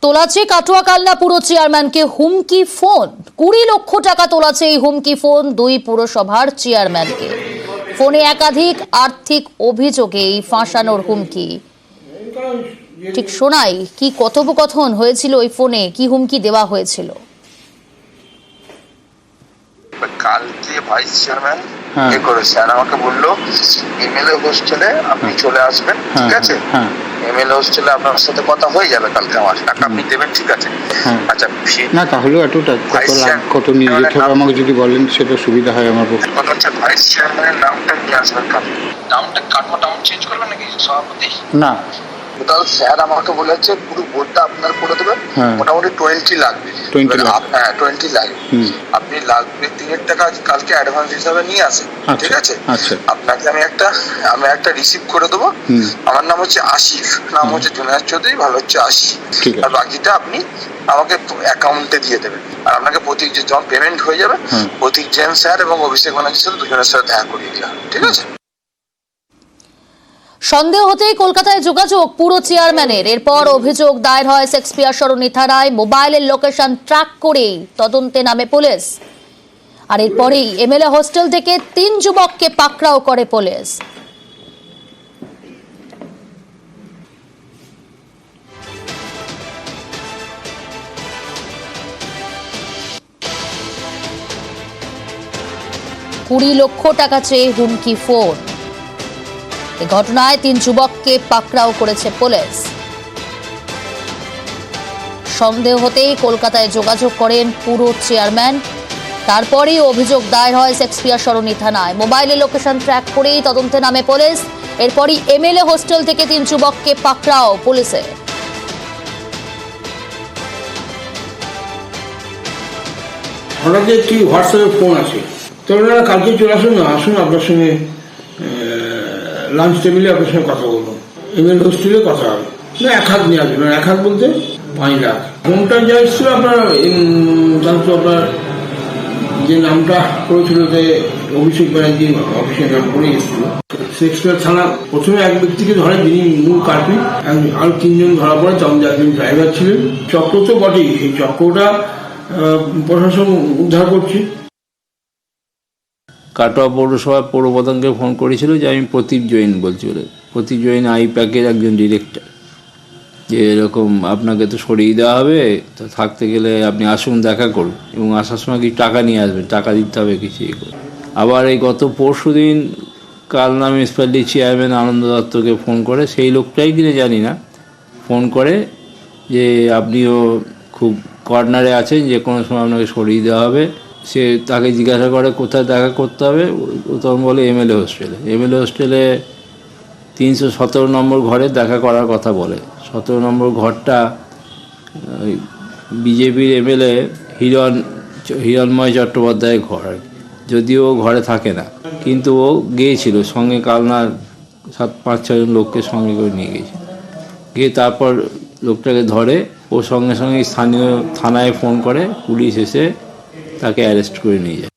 তোলাছে কাটুয়া কালনা পুর চেয়ারম্যানকে হুমকি ফোন। 20 লক্ষ টাকা তোলাছে এই হুমকি ফোন দুই পুরসভার চেয়ারম্যানকে। ফোনে একাধিক আর্থিক অভিযোগে এই ফাঁসানোর হুমকি। ঠিক শোনাই কি কথোপকথন হয়েছিল ওই ফোনে, কি হুমকি দেওয়া হয়েছিল। কালকে ভাইস চেয়ারম্যান এ করেছে আর আমাকে বললো এমএলএ হোস্টেলে আপনি চলে আসবেন, ঠিক আছে? এমএলএ হোস্টেলে আপনার সাথে কথা হয়ে যাবে কালকে, আমার টাকা আপনি দেবেন, ঠিক আছে? আচ্ছা না তাহলেও কত নির্দিষ্ট আমাকে যদি বলেন সেটা সুবিধা হয় আমার পক্ষে। কথা হচ্ছে ভাইস চেয়ারম্যানের নামটা নিয়ে আসবেন কালকে। নামটা কাটমাটা চেঞ্জ করবেন নাকি সভাপতি? না তাহলে স্যার আমাকে বলেছে পুরো বোর্ডটা আপনার করে দেবেন, মোটামুটি 20 লাগবে। 20 লাগবে। হ্যাঁ 20 লাগবে। আপনি লাগবে 3 টাকা কালকে অ্যাডভান্স হিসাবে নিয়ে আসেন, ঠিক আছে? আপনাকে আমি একটা রিসিভ করে দেবো। আমার নাম হচ্ছে আশিফ, নাম হচ্ছে জুনায়েদ চৌধুরী, ভালো হচ্ছে আশিফ। আর বাকিটা আপনি আমাকে অ্যাকাউন্টে দিয়ে দেবেন। আর আপনাকে প্রতীক যখন পেমেন্ট হয়ে যাবে, প্রতীক জেন স্যার এবং অভিষেক ব্যানার্জির সাথে দুজনের সাথে দেখা করিয়ে দেওয়া, ঠিক আছে? সন্দেহ হতেই কলকাতায় যোগাযোগ পুরো চেয়ারম্যানের। এরপর অভিযোগ দায়ের হয় শেক্সপিয়ার সরণি থানায়। মোবাইলের লোকেশন ট্র্যাক করেই তদন্তে নামে পুলিশ। আর এরপরেই এমএলএ হোস্টেল থেকে 3 যুবককে পাকড়াও করে পুলিশ। $20 লক্ষ টাকা চেয়ে হুমকি ফোন। এই ঘটনায় 3 যুবককে পাকড়াও করেছে পুলিশ। সন্দেহ হতেই কলকাতায় যোগাযোগ করেন পুরো চেয়ারম্যান। তারপরেই অভিযোগ দায়ের হয় শেক্সপিয়ার সরণি থানায়। মোবাইলের লোকেশন ট্র্যাক করেই তদন্তে নামে পুলিশ। এরপরই এমএলএ হোস্টেল থেকে 3 যুবককে পাকড়াও পুলিশে। হঠাৎ একটি হোয়াটসঅ্যাপে ফোন আছে, তো ওনারা কালকে চলে আসুন না, আসুন আপনার সঙ্গে লাঞ্চ টেবিলে আপনার সঙ্গে কথা বলবো, এমএলএ হোস্টেলে কথা হবে। না 1 হাত নিয়ে আসবেন, 1 হাত বলতে 5 লাখ। ফোনটা যা এসেছিল আপনার জানতো, আপনার যে নামটা করেছিল যে অভিষেক ব্যানার্জি অফিসের নাম করে এসেছিল। শেক্সপিয়ার থানা প্রথমে এক ব্যক্তিকে ধরে, যিনি মূল কার্পিক, আর 3 জন ধরা পড়ে, তার মধ্যে একজন ড্রাইভার ছিলেন। চক্র তো বটেই, এই চক্রটা প্রশাসন উদ্ধার করছে। কাটোয়া পৌরসভা পৌরপ্রধানকে ফোন করেছিল যে আমি প্রদীপ জৈন বলছি, বলে প্রদীপ জৈন আইপ্যাকের একজন ডিরেক্টর, যে এরকম আপনাকে তো সরিয়ে দেওয়া হবে, তো থাকতে গেলে আপনি আসুন দেখা করুন, এবং আসার সময় কি টাকা নিয়ে আসবেন, টাকা দিতে হবে কিছু। আবার এই গত পরশুদিন কালনা মিউনিসিপ্যালিটি চেয়ারম্যান আনন্দ দত্তকে ফোন করে, সেই লোকটাই কিনে জানি না, ফোন করে যে আপনিও খুব কর্নারে আছেন, যে কোনো সময় আপনাকে সরিয়ে দেওয়া হবে। সে তাকে জিজ্ঞাসা করে কোথায় দেখা করতে হবে, তখন বলে এমএলএ হোস্টেলে। এমএলএ হোস্টেলে 317 নম্বর ঘরে দেখা করার কথা বলে। 17 নম্বর ঘরটা বিজেপির এমএলএ হিরণময় চট্টোপাধ্যায়ের ঘর, যদিও ঘরে থাকে না, কিন্তু ও গিয়েছিল সঙ্গে, কালনার 5-6 জন লোককে সঙ্গে করে নিয়ে গিয়েছিল। গিয়ে তারপর লোকটাকে ধরে, ও সঙ্গে সঙ্গে স্থানীয় থানায় ফোন করে, পুলিশ এসে তাকে অ্যারেস্ট করে নিয়ে যায়।